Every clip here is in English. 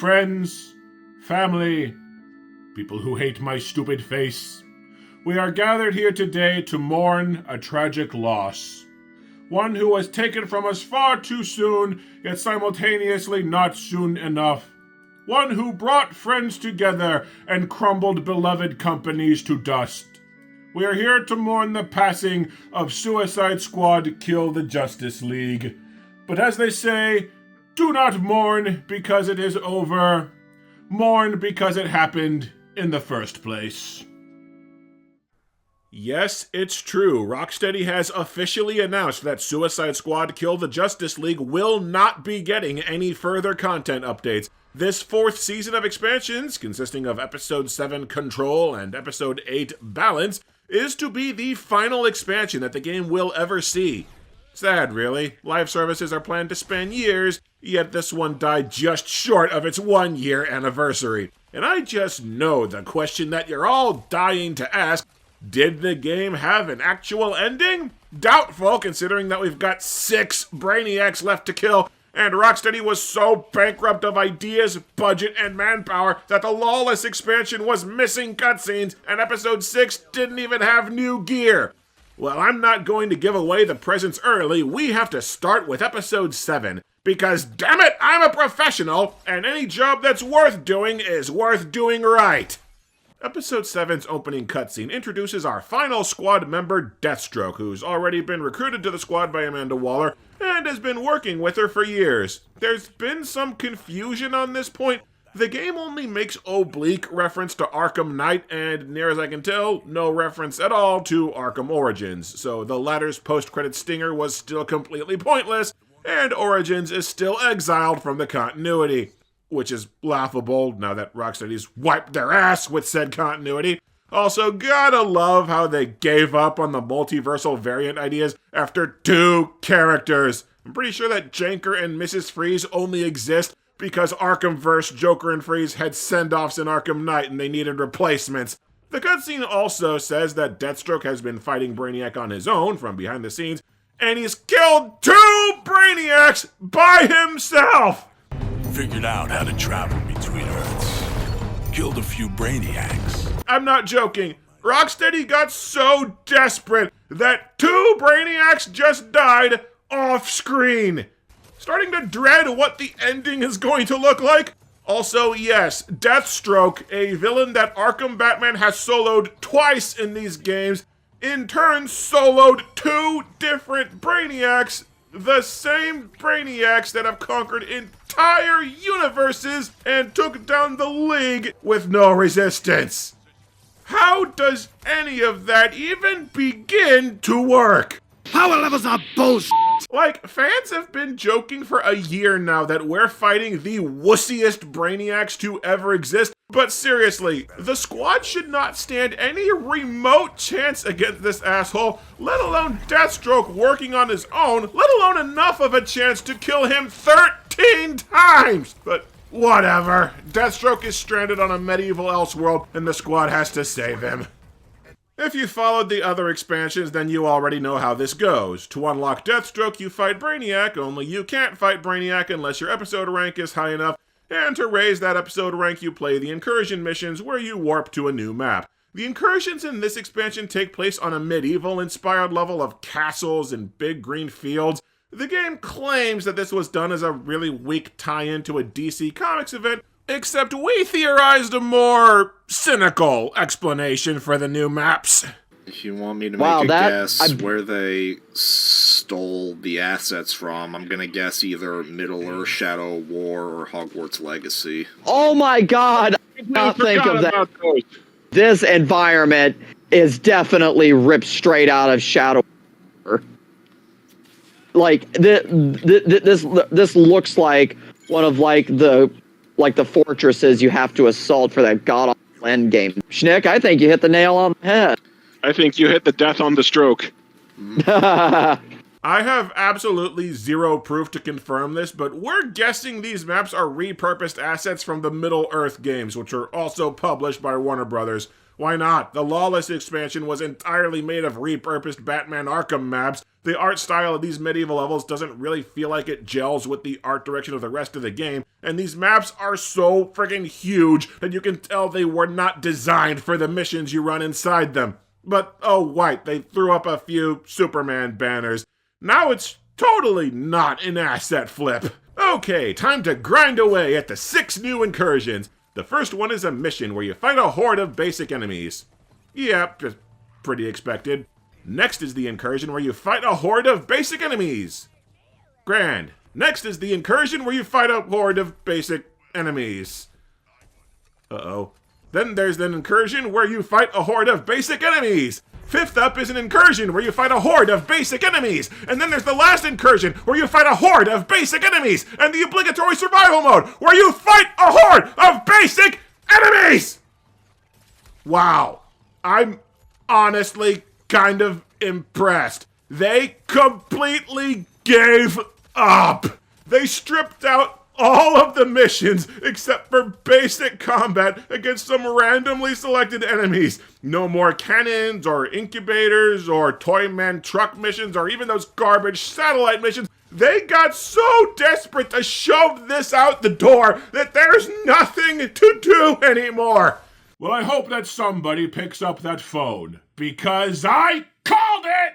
friends, family, people who hate my stupid face. We are gathered here today to mourn a tragic loss. One who was taken from us far too soon, yet simultaneously not soon enough. One who brought friends together and crumbled beloved companies to dust. We are here to mourn the passing of Suicide Squad Kill the Justice League. But as they say, do not mourn because it is over. Mourn because it happened in the first place. Yes, it's true. Rocksteady has officially announced that Suicide Squad Kill the Justice League will not be getting any further content updates. This fourth season of expansions, consisting of Episode 7 Control and Episode 8 Balance, is to be the final expansion that the game will ever see. Sad, really. Live services are planned to span years, yet this one died just short of its 1-year anniversary. And I just know the question that you're all dying to ask: did the game have an actual ending? Doubtful, considering that we've got 6 Brainiacs left to kill, and Rocksteady was so bankrupt of ideas, budget, and manpower that the Lawless expansion was missing cutscenes, and Episode 6 didn't even have new gear. Well, I'm not going to give away the presents early. We have to start with Episode 7, because damn it, I'm a professional, and any job that's worth doing is worth doing right. Episode 7's opening cutscene introduces our final squad member, Deathstroke, who's already been recruited to the squad by Amanda Waller and has been working with her for years. There's been some confusion on this point. The game only makes oblique reference to Arkham Knight, and near as I can tell, no reference at all to Arkham Origins, so the latter's post-credit stinger was still completely pointless, and Origins is still exiled from the continuity. Which is laughable now that Rocksteady's wiped their ass with said continuity. Also, gotta love how they gave up on the multiversal variant ideas after 2 characters. I'm pretty sure that Janker and Mrs. Freeze only exist because Arkhamverse Joker and Freeze had send-offs in Arkham Knight and they needed replacements. The cutscene also says that Deathstroke has been fighting Brainiac on his own from behind the scenes, and he's killed 2 Brainiacs by himself! Figured out how to travel between Earths. Killed a few Brainiacs. I'm not joking. Rocksteady got so desperate that 2 Brainiacs just died off-screen. Starting to dread what the ending is going to look like. Also, yes, Deathstroke, a villain that Arkham Batman has soloed twice in these games, in turn soloed 2 different Brainiacs, the same Brainiacs that have conquered entire universes and took down the League with no resistance. How does any of that even begin to work? Power levels are bullshit! Like, fans have been joking for a year now that we're fighting the wussiest Brainiacs to ever exist, but seriously, the squad should not stand any remote chance against this asshole, let alone Deathstroke working on his own, let alone enough of a chance to kill him 13 times! But whatever, Deathstroke is stranded on a medieval Elseworld, and the squad has to save him. If you followed the other expansions, then you already know how this goes. To unlock Deathstroke, you fight Brainiac, only you can't fight Brainiac unless your episode rank is high enough, and to raise that episode rank, you play the incursion missions where you warp to a new map. The incursions in this expansion take place on a medieval-inspired level of castles and big green fields. The game claims that this was done as a really weak tie-in to a DC Comics event, except we theorized a more cynical explanation for the new maps. If you want me to make a guess where they stole the assets from, I'm gonna guess either Middle-earth, Shadow of War, or Hogwarts Legacy. Oh my god! I did not think of that. This environment is definitely ripped straight out of Shadow of War. Like, this looks like one of, the fortresses you have to assault for that god-awful endgame. Schnick, I think you hit the nail on the head. I think you hit the death on the stroke. I have absolutely zero proof to confirm this, but we're guessing these maps are repurposed assets from the Middle-earth games, which are also published by Warner Brothers. Why not? The Lawless expansion was entirely made of repurposed Batman Arkham maps. The art style of these medieval levels doesn't really feel like it gels with the art direction of the rest of the game, and these maps are so friggin' huge that you can tell they were not designed for the missions you run inside them. But, oh white, they threw up a few Superman banners. Now it's totally not an asset flip. Okay, time to grind away at the 6 new incursions. The first one is a mission where you fight a horde of basic enemies. Yep, just pretty expected. Next is the incursion where you fight a horde of basic enemies. Grand. Next is the incursion where you fight a horde of basic enemies. Uh-oh. Then there's an incursion where you fight a horde of basic enemies. Fifth up is an incursion where you fight a horde of basic enemies. And then there's the last incursion where you fight a horde of basic enemies. And the obligatory survival mode where you fight a horde of basic enemies! Wow. I'm honestly kind of impressed. They completely gave up. They stripped out all of the missions except for basic combat against some randomly selected enemies. No more cannons or incubators or Toyman truck missions or even those garbage satellite missions. They got so desperate to shove this out the door that there's nothing to do anymore. Well, I hope that somebody picks up that phone, because I called it!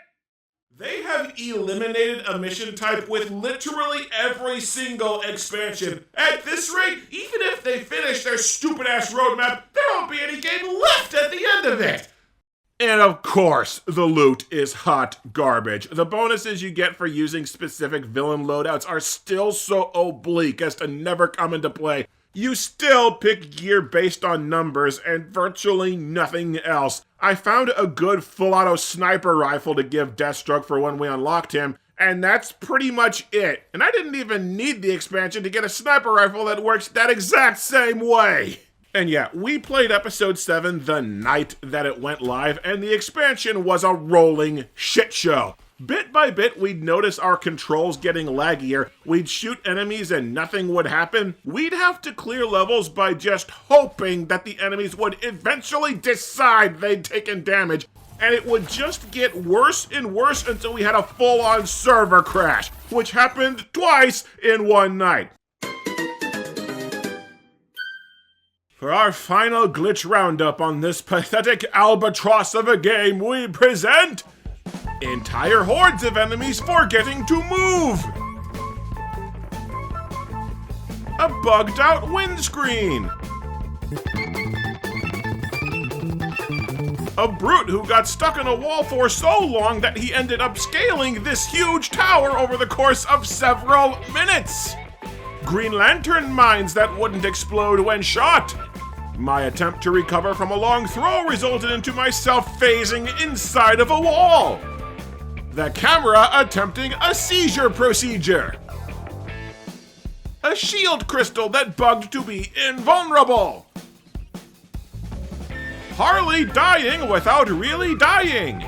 They have eliminated a mission type with literally every single expansion. At this rate, even if they finish their stupid-ass roadmap, there won't be any game left at the end of it! And of course, the loot is hot garbage. The bonuses you get for using specific villain loadouts are still so oblique as to never come into play. You still pick gear based on numbers and virtually nothing else. I found a good full-auto sniper rifle to give Deathstroke for when we unlocked him, and that's pretty much it. And I didn't even need the expansion to get a sniper rifle that works that exact same way. And yeah, we played episode 7 the night that it went live, and the expansion was a rolling shit show. Bit by bit, we'd notice our controls getting laggier, we'd shoot enemies and nothing would happen. We'd have to clear levels by just hoping that the enemies would eventually decide they'd taken damage, and it would just get worse and worse until we had a full-on server crash, which happened twice in one night. For our final glitch roundup on this pathetic albatross of a game, we present entire hordes of enemies forgetting to move! A bugged out windscreen! A brute who got stuck in a wall for so long that he ended up scaling this huge tower over the course of several minutes! Green Lantern mines that wouldn't explode when shot! My attempt to recover from a long throw resulted into myself phasing inside of a wall! The camera attempting a seizure procedure. A shield crystal that bugged to be invulnerable. Harley dying without really dying.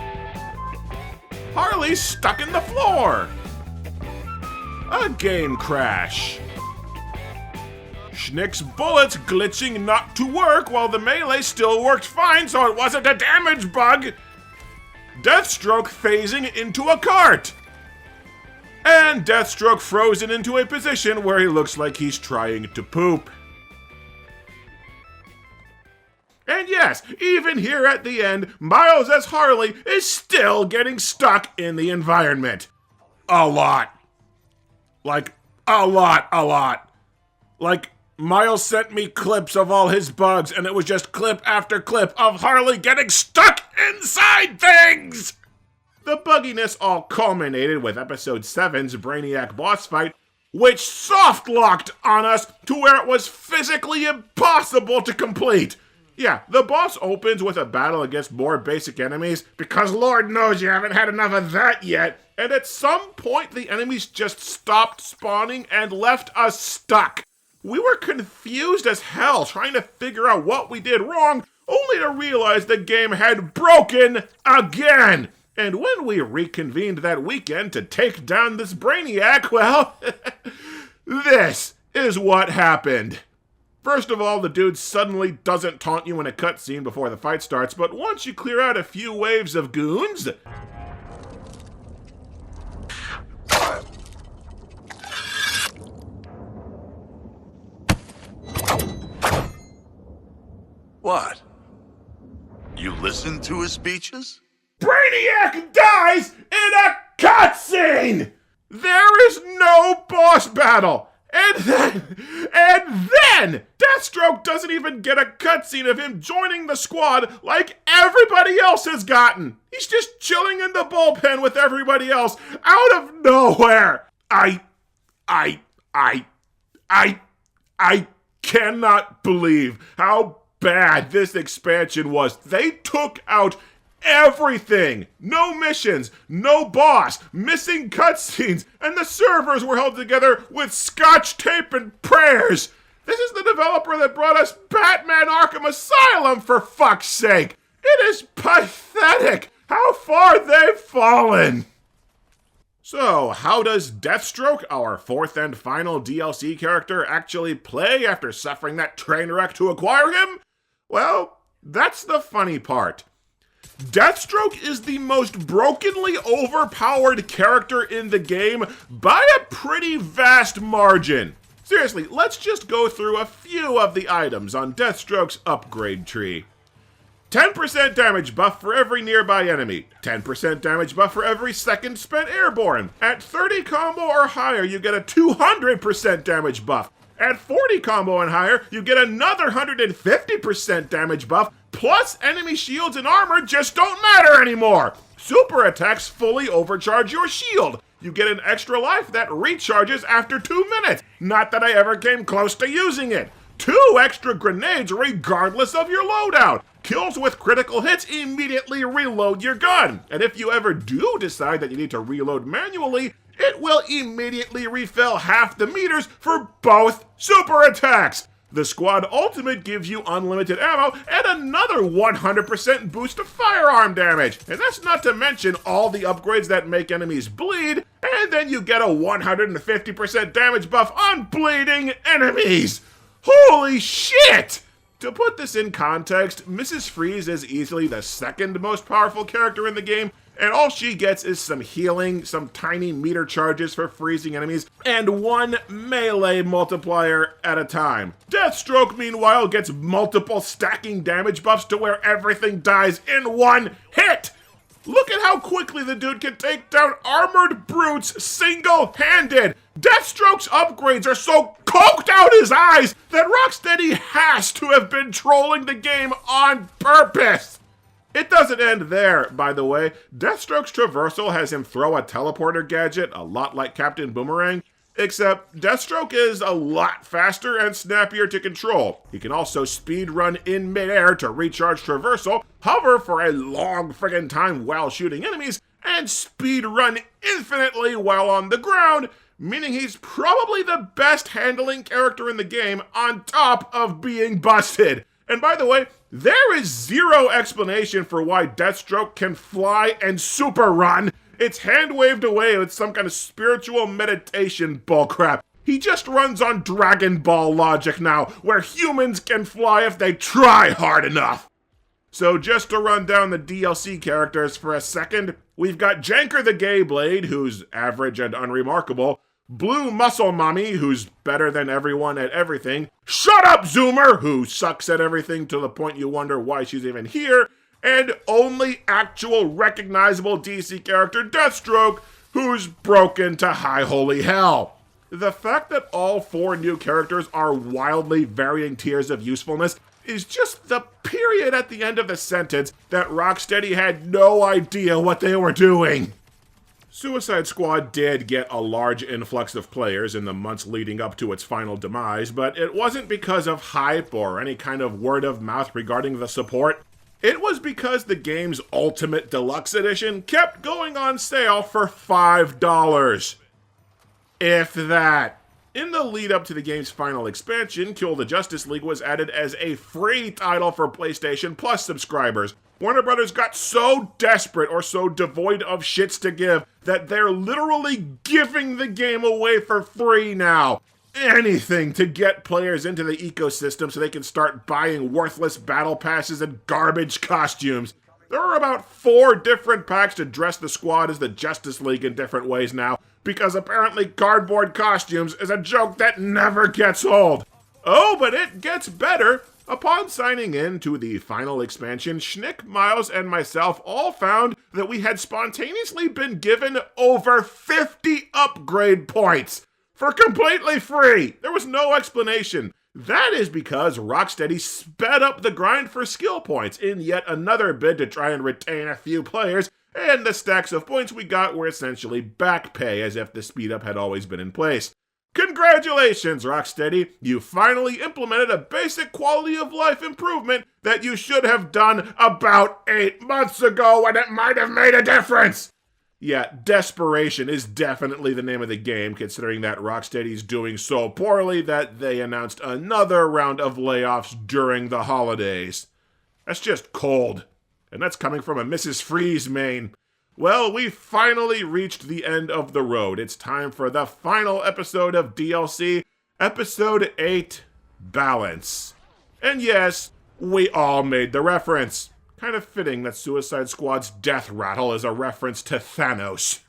Harley stuck in the floor. A game crash. Schnick's bullets glitching not to work while the melee still worked fine, so it wasn't a damage bug. Deathstroke phasing into a cart! And Deathstroke frozen into a position where he looks like he's trying to poop. And yes, even here at the end, Miles as Harley is still getting stuck in the environment. A lot. Like, a lot. Like, Miles sent me clips of all his bugs, and it was just clip after clip of Harley getting stuck inside things! The bugginess all culminated with episode 7's Brainiac boss fight, which soft-locked on us to where it was physically impossible to complete. Yeah, the boss opens with a battle against more basic enemies, because Lord knows you haven't had enough of that yet, and at some point the enemies just stopped spawning and left us stuck. We were confused as hell trying to figure out what we did wrong, only to realize the game had broken again. And when we reconvened that weekend to take down this Brainiac, well, this is what happened. First of all, the dude suddenly doesn't taunt you in a cutscene before the fight starts, but once you clear out a few waves of goons... What? You listened to his speeches? Brainiac dies in a cutscene! There is no boss battle! And then, Deathstroke doesn't even get a cutscene of him joining the squad like everybody else has gotten. He's just chilling in the bullpen with everybody else out of nowhere. I cannot believe how bad this expansion was. They took out everything. No missions, no boss, missing cutscenes, and the servers were held together with scotch tape and prayers. This is the developer that brought us Batman Arkham Asylum, for fuck's sake. It is pathetic how far they've fallen. So, how does Deathstroke, our fourth and final DLC character, actually play after suffering that train wreck to acquire him? Well, that's the funny part. Deathstroke is the most brokenly overpowered character in the game by a pretty vast margin. Seriously, let's just go through a few of the items on Deathstroke's upgrade tree. 10% damage buff for every nearby enemy. 10% damage buff for every second spent airborne. At 30 combo or higher, you get a 200% damage buff. At 40 combo and higher, you get another 150% damage buff, plus enemy shields and armor just don't matter anymore. Super attacks fully overcharge your shield. You get an extra life that recharges after 2 minutes. Not that I ever came close to using it. 2 extra grenades regardless of your loadout. Kills with critical hits immediately reload your gun. And if you ever do decide that you need to reload manually, it will immediately refill half the meters for both super attacks. The Squad Ultimate gives you unlimited ammo and another 100% boost to firearm damage. And that's not to mention all the upgrades that make enemies bleed, and then you get a 150% damage buff on bleeding enemies. Holy shit! To put this in context, Mrs. Freeze is easily the second most powerful character in the game, and all she gets is some healing, some tiny meter charges for freezing enemies, and 1 melee multiplier at a time. Deathstroke, meanwhile, gets multiple stacking damage buffs to where everything dies in 1 hit! Look at how quickly the dude can take down armored brutes single-handed! Deathstroke's upgrades are so coked out his eyes that Rocksteady has to have been trolling the game on purpose! It doesn't end there, by the way. Deathstroke's traversal has him throw a teleporter gadget, a lot like Captain Boomerang, except Deathstroke is a lot faster and snappier to control. He can also speed run in midair to recharge traversal, hover for a long friggin' time while shooting enemies, and speed run infinitely while on the ground, meaning he's probably the best handling character in the game on top of being busted. And by the way, there is zero explanation for why Deathstroke can fly and super run. It's hand-waved away with some kind of spiritual meditation bullcrap. He just runs on Dragon Ball logic now, where humans can fly if they try hard enough. So just to run down the DLC characters for a second, we've got Janker the Gay Blade, who's average and unremarkable, Blue Muscle Mommy, who's better than everyone at everything, Shut Up Zoomer, who sucks at everything to the point you wonder why she's even here, and only actual recognizable DC character Deathstroke, who's broken to high holy hell. The fact that all 4 new characters are wildly varying tiers of usefulness is just the period at the end of the sentence that Rocksteady had no idea what they were doing. Suicide Squad did get a large influx of players in the months leading up to its final demise, but it wasn't because of hype or any kind of word of mouth regarding the support. It was because the game's Ultimate Deluxe Edition kept going on sale for $5. If that. In the lead up to the game's final expansion, Kill the Justice League was added as a free title for PlayStation Plus subscribers. Warner Brothers got so desperate or so devoid of shits to give that they're literally giving the game away for free now. Anything to get players into the ecosystem so they can start buying worthless battle passes and garbage costumes. There are about 4 different packs to dress the squad as the Justice League in different ways now, because apparently cardboard costumes is a joke that never gets old. Oh, but it gets better. Upon signing in to the final expansion, Schnick, Miles, and myself all found that we had spontaneously been given over 50 upgrade points for completely free. There was no explanation. That is because Rocksteady sped up the grind for skill points in yet another bid to try and retain a few players, and the stacks of points we got were essentially back pay, as if the speed up had always been in place. Congratulations, Rocksteady! You finally implemented a basic quality of life improvement that you should have done about 8 months ago when it might have made a difference! Yeah, desperation is definitely the name of the game, considering that Rocksteady's doing so poorly that they announced another round of layoffs during the holidays. That's just cold. And that's coming from a Mrs. Freeze main. Well, we finally reached the end of the road. It's time for the final episode of DLC, Episode 8, Balance. And yes, we all made the reference. Kind of fitting that Suicide Squad's death rattle is a reference to Thanos.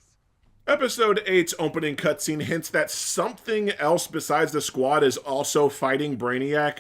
Episode 8's opening cutscene hints that something else besides the squad is also fighting Brainiac.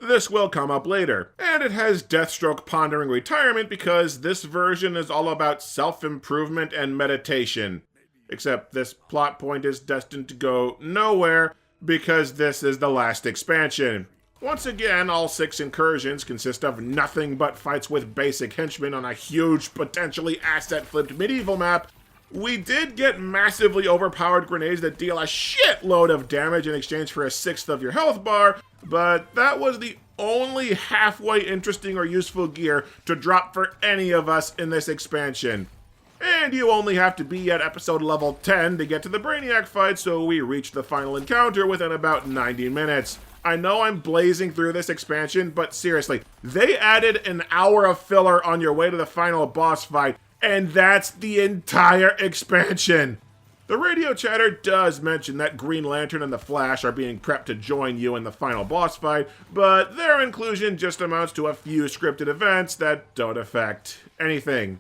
This will come up later, and it has Deathstroke pondering retirement because this version is all about self-improvement and meditation. Except this plot point is destined to go nowhere because this is the last expansion. Once again, all 6 incursions consist of nothing but fights with basic henchmen on a huge, potentially asset-flipped medieval map. We did get massively overpowered grenades that deal a shitload of damage in exchange for a 1/6 of your health bar, but that was the only halfway interesting or useful gear to drop for any of us in this expansion. And you only have to be at episode level 10 to get to the Brainiac fight, so we reached the final encounter within about 90 minutes. I know I'm blazing through this expansion, but seriously, they added an hour of filler on your way to the final boss fight, and that's the entire expansion. The radio chatter does mention that Green Lantern and the Flash are being prepped to join you in the final boss fight, but their inclusion just amounts to a few scripted events that don't affect anything.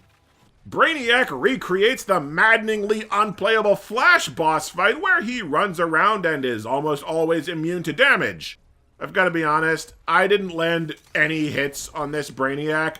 Brainiac recreates the maddeningly unplayable Flash boss fight where he runs around and is almost always immune to damage. I've got to be honest, I didn't land any hits on this Brainiac.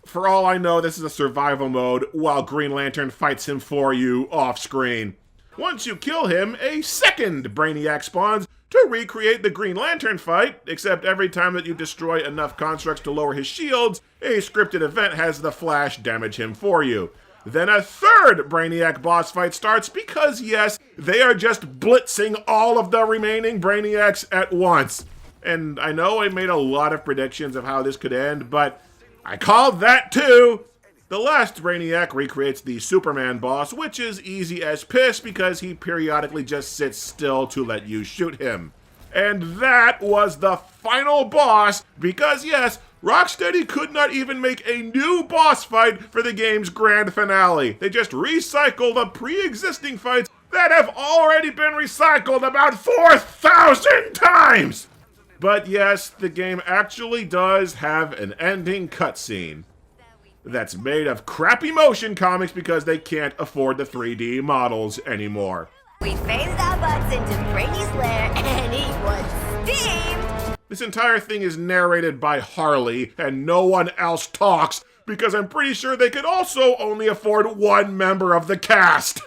For all I know, this is a survival mode while Green Lantern fights him for you off-screen. Once you kill him, a second Brainiac spawns to recreate the Green Lantern fight, except every time that you destroy enough constructs to lower his shields, a scripted event has the Flash damage him for you. Then a third Brainiac boss fight starts because, yes, they are just blitzing all of the remaining Brainiacs at once. And I know I made a lot of predictions of how this could end, but I called that too! The last Brainiac recreates the Superman boss, which is easy as piss because he periodically just sits still to let you shoot him. And that was the final boss because, yes, Rocksteady could not even make a new boss fight for the game's grand finale. They just recycle the pre-existing fights that have already been recycled about 4,000 times! But yes, the game actually does have an ending cutscene that's made of crappy motion comics because they can't afford the 3D models anymore. We phased our butts into Brady's lair and he was steamed! This entire thing is narrated by Harley and no one else talks because I'm pretty sure they could also only afford one member of the cast.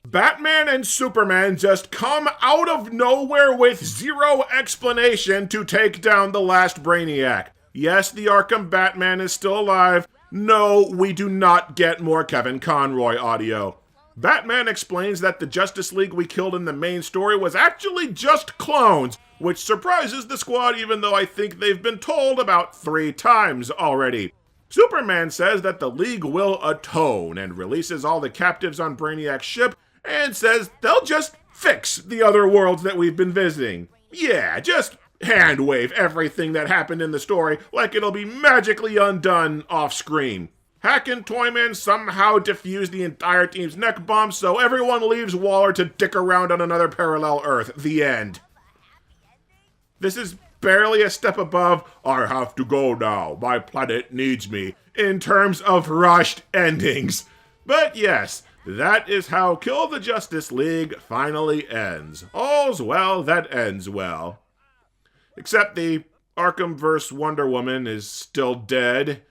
Batman and Superman just come out of nowhere with zero explanation to take down the last Brainiac. Yes, the Arkham Batman is still alive. No, we do not get more Kevin Conroy audio. Batman explains that the Justice League we killed in the main story was actually just clones, which surprises the squad even though I think they've been told about 3 times already. Superman says that the League will atone and releases all the captives on Brainiac's ship and says they'll just fix the other worlds that we've been visiting. Yeah, just hand wave everything that happened in the story like it'll be magically undone off screen. Hack and Toyman somehow defuse the entire team's neck bomb so everyone leaves Waller to dick around on another parallel Earth. The end. This is barely a step above, I have to go now, my planet needs me, in terms of rushed endings. But yes, that is how Kill the Justice League finally ends. All's well that ends well. Except the Arkhamverse Wonder Woman is still dead.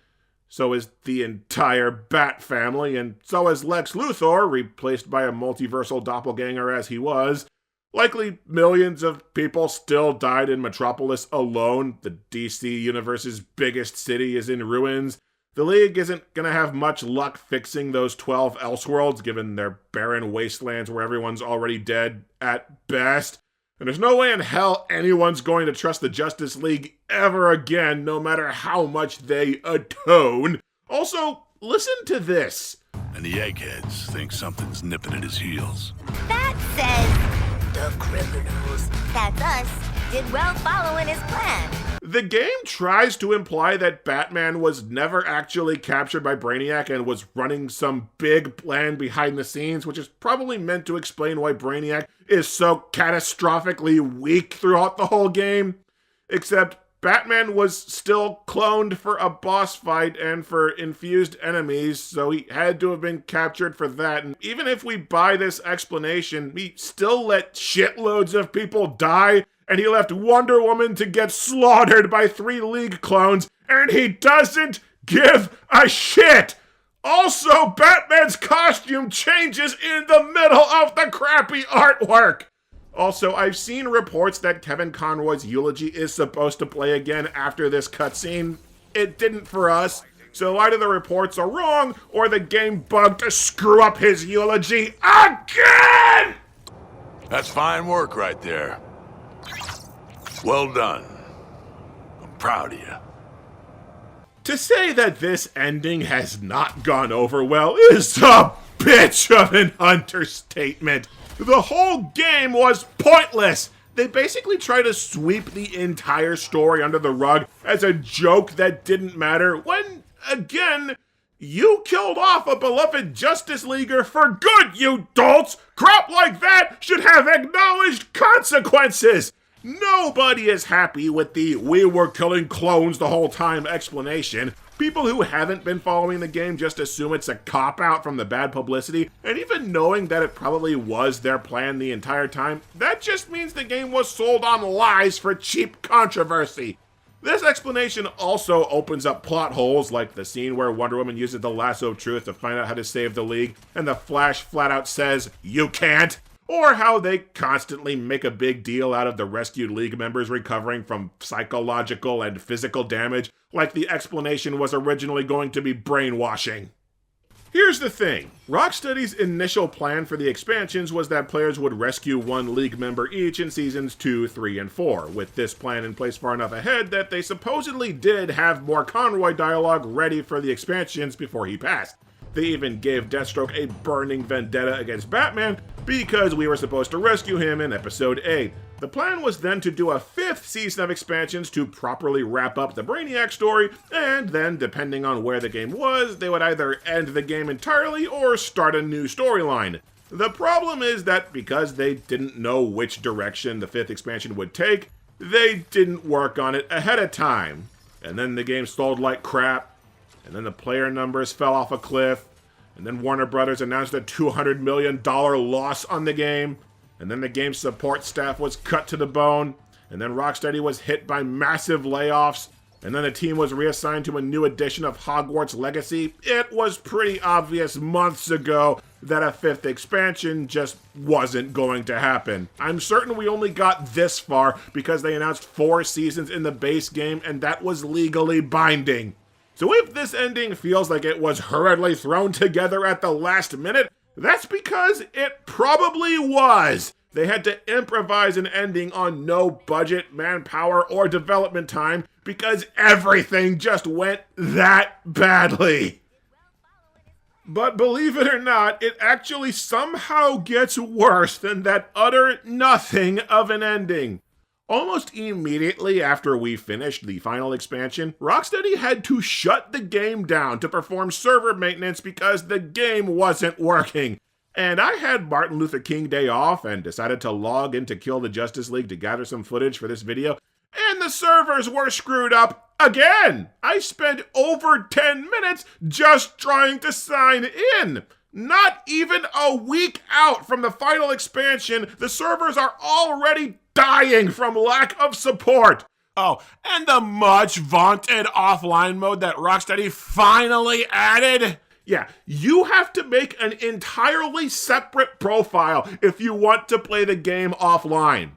So is the entire Bat family, and so is Lex Luthor, replaced by a multiversal doppelganger as he was. Likely millions of people still died in Metropolis alone. The DC Universe's biggest city is in ruins. The League isn't going to have much luck fixing those 12 Elseworlds, given their barren wastelands where everyone's already dead at best. And there's no way in hell anyone's going to trust the Justice League ever again, no matter how much they atone. Also, listen to this. And the eggheads think something's nipping at his heels. That says the criminals, that's us, did well following his plan. The game tries to imply that Batman was never actually captured by Brainiac and was running some big plan behind the scenes, which is probably meant to explain why Brainiac is so catastrophically weak throughout the whole game. Except Batman was still cloned for a boss fight and for infused enemies, so he had to have been captured for that. And even if we buy this explanation, he still let shitloads of people die, and he left Wonder Woman to get slaughtered by 3 League clones, and he doesn't give a shit! Also, Batman's costume changes in the middle of the crappy artwork! Also, I've seen reports that Kevin Conroy's eulogy is supposed to play again after this cutscene. It didn't for us, so either the reports are wrong, or the game bugged to screw up his eulogy again! That's fine work right there. Well done. I'm proud of you. To say that this ending has not gone over well is a bitch of an understatement. The whole game was pointless. They basically try to sweep the entire story under the rug as a joke that didn't matter when, again, you killed off a beloved Justice Leaguer for good, you dolts! Crap like that should have acknowledged consequences! Nobody is happy with the "we were killing clones the whole time" explanation. People who haven't been following the game just assume it's a cop-out from the bad publicity, and even knowing that it probably was their plan the entire time, that just means the game was sold on lies for cheap controversy. This explanation also opens up plot holes, like the scene where Wonder Woman uses the lasso of truth to find out how to save the League, and the Flash flat out says, "You can't." Or how they constantly make a big deal out of the rescued League members recovering from psychological and physical damage, like the explanation was originally going to be brainwashing. Here's the thing. Rocksteady's initial plan for the expansions was that players would rescue 1 League member each in Seasons 2, 3, and 4, with this plan in place far enough ahead that they supposedly did have more Conroy dialogue ready for the expansions before he passed. They even gave Deathstroke a burning vendetta against Batman because we were supposed to rescue him in Episode 8. The plan was then to do a 5th season of expansions to properly wrap up the Brainiac story, and then, depending on where the game was, they would either end the game entirely or start a new storyline. The problem is that because they didn't know which direction the 5th expansion would take, they didn't work on it ahead of time. And then the game sold like crap, and then the player numbers fell off a cliff, and then Warner Brothers announced a $200 million loss on the game, and then the game's support staff was cut to the bone, and then Rocksteady was hit by massive layoffs, and then the team was reassigned to a new edition of Hogwarts Legacy. It was pretty obvious months ago that a 5th expansion just wasn't going to happen. I'm certain we only got this far because they announced 4 seasons in the base game, and that was legally binding. So if this ending feels like it was hurriedly thrown together at the last minute, that's because it probably was. They had to improvise an ending on no budget, manpower, or development time because everything just went that badly. But believe it or not, it actually somehow gets worse than that utter nothing of an ending. Almost immediately after we finished the final expansion, Rocksteady had to shut the game down to perform server maintenance because the game wasn't working. And I had Martin Luther King Day off and decided to log into Kill the Justice League to gather some footage for this video, and the servers were screwed up again! I spent over 10 minutes just trying to sign in! Not even a week out from the final expansion, the servers are already dying from lack of support! Oh, and the much vaunted offline mode that Rocksteady finally added? Yeah, you have to make an entirely separate profile if you want to play the game offline.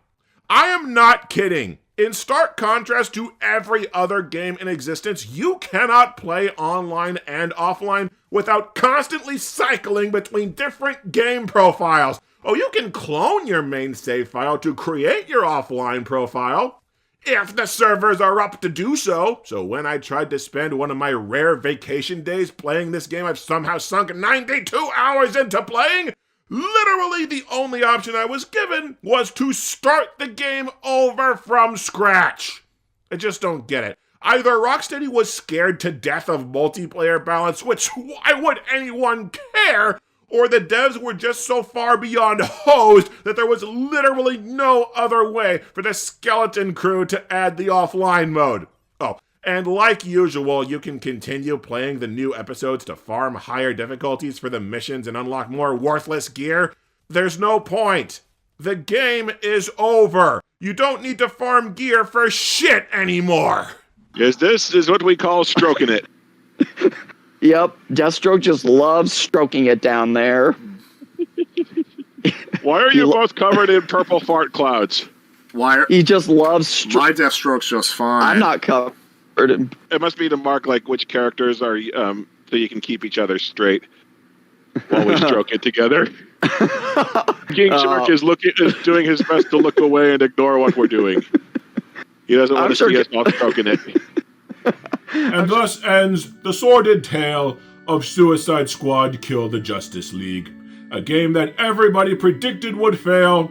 I am not kidding. In stark contrast to every other game in existence, you cannot play online and offline without constantly cycling between different game profiles. Oh, you can clone your main save file to create your offline profile, if the servers are up to do so. So when I tried to spend one of my rare vacation days playing this game I've somehow sunk 92 hours into playing, literally the only option I was given was to start the game over from scratch. I just don't get it. Either Rocksteady was scared to death of multiplayer balance, which why would anyone care, or the devs were just so far beyond hosed that there was literally no other way for the skeleton crew to add the offline mode. Oh, and like usual, you can continue playing the new episodes to farm higher difficulties for the missions and unlock more worthless gear. There's no point. The game is over. You don't need to farm gear for shit anymore. Yes, this is what we call stroking it. Yep, Deathstroke just loves stroking it down there. Why are you both covered in purple fart clouds? He just loves My Deathstroke's just fine. I'm not covered. It must be to mark like which characters are so you can keep each other straight while we stroke it together. King Shark is doing his best to look away and ignore what we're doing. He doesn't want to see us all stroking it. And thus ends the sordid tale of Suicide Squad Kill the Justice League, a game that everybody predicted would fail,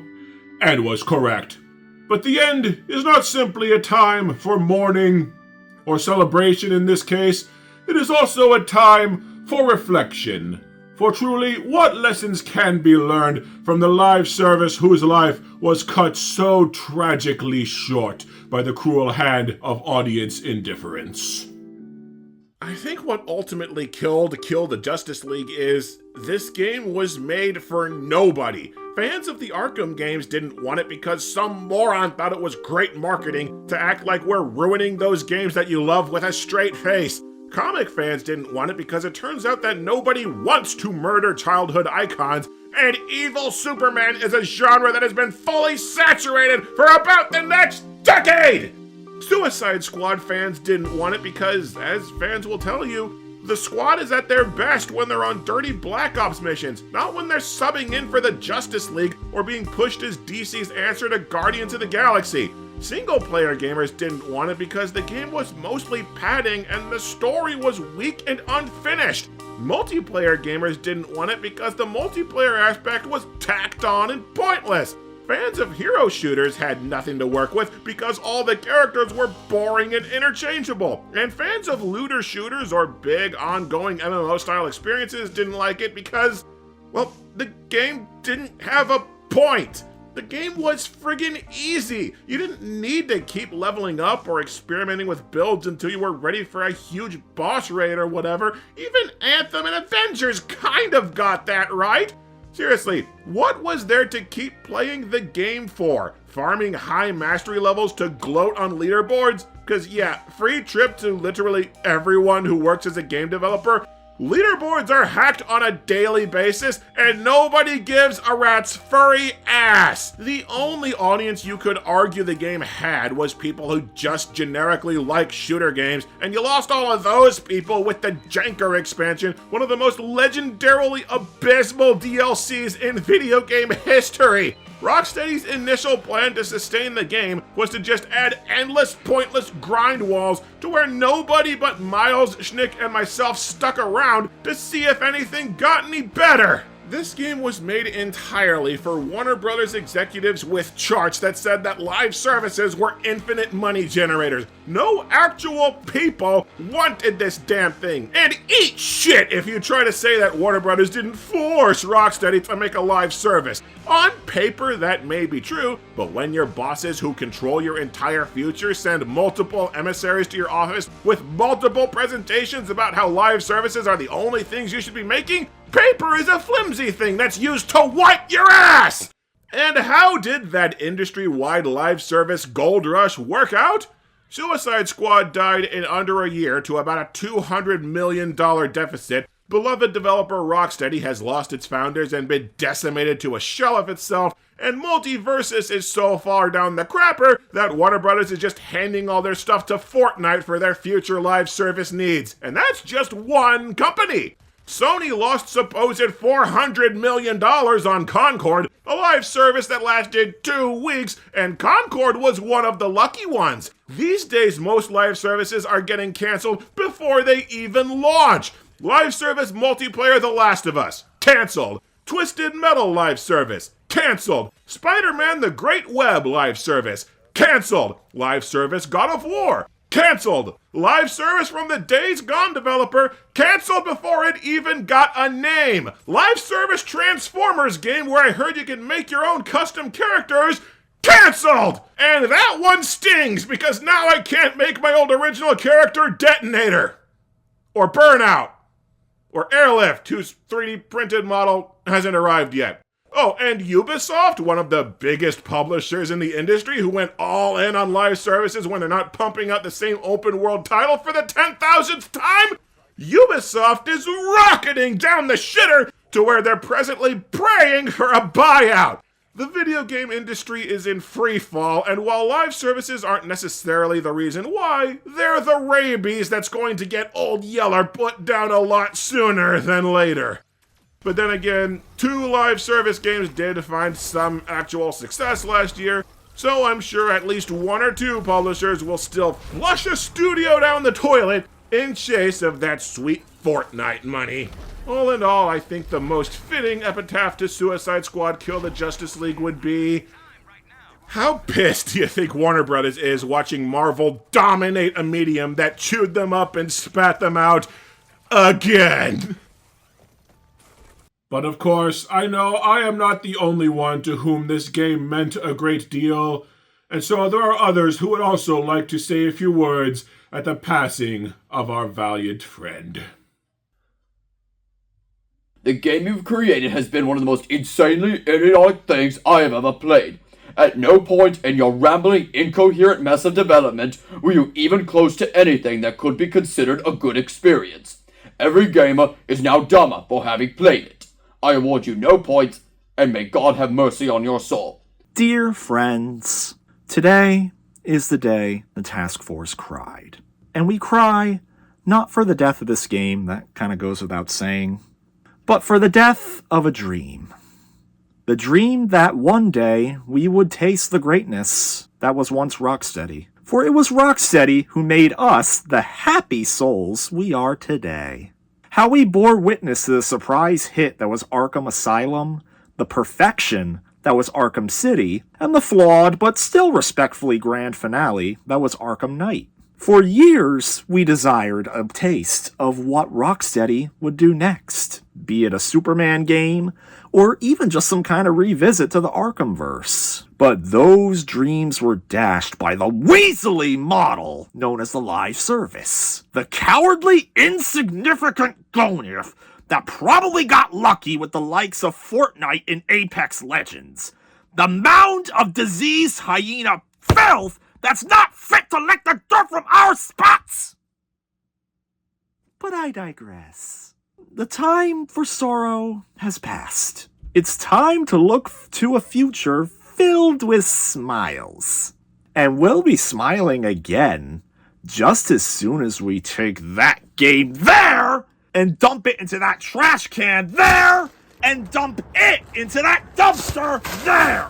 and was correct. But the end is not simply a time for mourning, or celebration in this case, it is also a time for reflection. For truly, what lessons can be learned from the live service whose life was cut so tragically short by the cruel hand of audience indifference? I think what ultimately killed Kill the Justice League is this game was made for nobody. Fans of the Arkham games didn't want it because some moron thought it was great marketing to act like we're ruining those games that you love with a straight face. Comic fans didn't want it because it turns out that nobody wants to murder childhood icons, and evil Superman is a genre that has been fully saturated for about the next decade! Suicide Squad fans didn't want it because, as fans will tell you, the squad is at their best when they're on dirty Black Ops missions, not when they're subbing in for the Justice League or being pushed as DC's answer to Guardians of the Galaxy. Single-player gamers didn't want it because the game was mostly padding and the story was weak and unfinished. Multiplayer gamers didn't want it because the multiplayer aspect was tacked on and pointless. Fans of hero shooters had nothing to work with because all the characters were boring and interchangeable. And fans of looter shooters or big ongoing MMO-style experiences didn't like it because, well, the game didn't have a point. The game was friggin' easy. You didn't need to keep leveling up or experimenting with builds until you were ready for a huge boss raid or whatever. Even Anthem and Avengers kind of got that right. Seriously, what was there to keep playing the game for? Farming high mastery levels to gloat on leaderboards? Cause yeah, free trip to literally everyone who works as a game developer. Leaderboards are hacked on a daily basis, and nobody gives a rat's furry ass. The only audience you could argue the game had was people who just generically like shooter games, and you lost all of those people with the Janker expansion, one of the most legendarily abysmal DLCs in video game history. Rocksteady's initial plan to sustain the game was to just add endless, pointless grind walls to where nobody but Miles, Schnick, and myself stuck around to see if anything got any better. This game was made entirely for Warner Brothers executives with charts that said that live services were infinite money generators. No actual people wanted this damn thing. And eat shit if you try to say that Warner Brothers didn't force Rocksteady to make a live service. On paper, that may be true, but when your bosses who control your entire future send multiple emissaries to your office with multiple presentations about how live services are the only things you should be making, paper is a flimsy thing that's used to wipe your ass! And how did that industry-wide live service gold rush work out? Suicide Squad died in under a year to about a $200 million deficit. Beloved developer Rocksteady has lost its founders and been decimated to a shell of itself, and Multiversus is so far down the crapper that Warner Brothers is just handing all their stuff to Fortnite for their future live service needs. And that's just one company! Sony lost supposed $400 million on Concord, a live service that lasted 2 weeks, and Concord was one of the lucky ones. These days, most live services are getting canceled before they even launch. Live service multiplayer The Last of Us, canceled. Twisted Metal live service, canceled. Spider-Man The Great Web live service, canceled. Live service God of War, canceled. Live service from the Days Gone developer, canceled before it even got a name. Live service Transformers game where I heard you can make your own custom characters, canceled! And that one stings because now I can't make my old original character Detonator. Or Burnout. Or Airlift, whose 3D printed model hasn't arrived yet. Oh, and Ubisoft, one of the biggest publishers in the industry who went all in on live services when they're not pumping out the same open world title for the 10,000th time? Ubisoft is rocketing down the shitter to where they're presently praying for a buyout. The video game industry is in free fall, and while live services aren't necessarily the reason why, they're the rabies that's going to get Old Yeller put down a lot sooner than later. But then again, 2 live service games did find some actual success last year, so I'm sure at least 1 or 2 publishers will still flush a studio down the toilet in chase of that sweet Fortnite money. All in all, I think the most fitting epitaph to Suicide Squad Kill the Justice League would be, how pissed do you think Warner Brothers is watching Marvel dominate a medium that chewed them up and spat them out again? But of course, I know I am not the only one to whom this game meant a great deal, and so there are others who would also like to say a few words at the passing of our valiant friend. The game you've created has been one of the most insanely idiotic things I have ever played. At no point in your rambling, incoherent mess of development were you even close to anything that could be considered a good experience. Every gamer is now dumber for having played it. I award you no points, and may God have mercy on your soul. Dear friends, today is the day the task force cried. And we cry not for the death of this game, that kind of goes without saying, but for the death of a dream. The dream that one day we would taste the greatness that was once Rocksteady. For it was Rocksteady who made us the happy souls we are today. How we bore witness to the surprise hit that was Arkham Asylum, the perfection that was Arkham City, and the flawed but still respectfully grand finale that was Arkham Knight. For years, we desired a taste of what Rocksteady would do next, be it a Superman game, or even just some kind of revisit to the Arkhamverse. But those dreams were dashed by the weaselly model known as the live service. The cowardly, insignificant gonif that probably got lucky with the likes of Fortnite and Apex Legends. The mound of diseased hyena filth that's not fit to lick the dirt from our spots! But I digress. The time for sorrow has passed. It's time to look to a future filled with smiles. And we'll be smiling again just as soon as we take that game there and dump it into that trash can there and dump it into that dumpster there!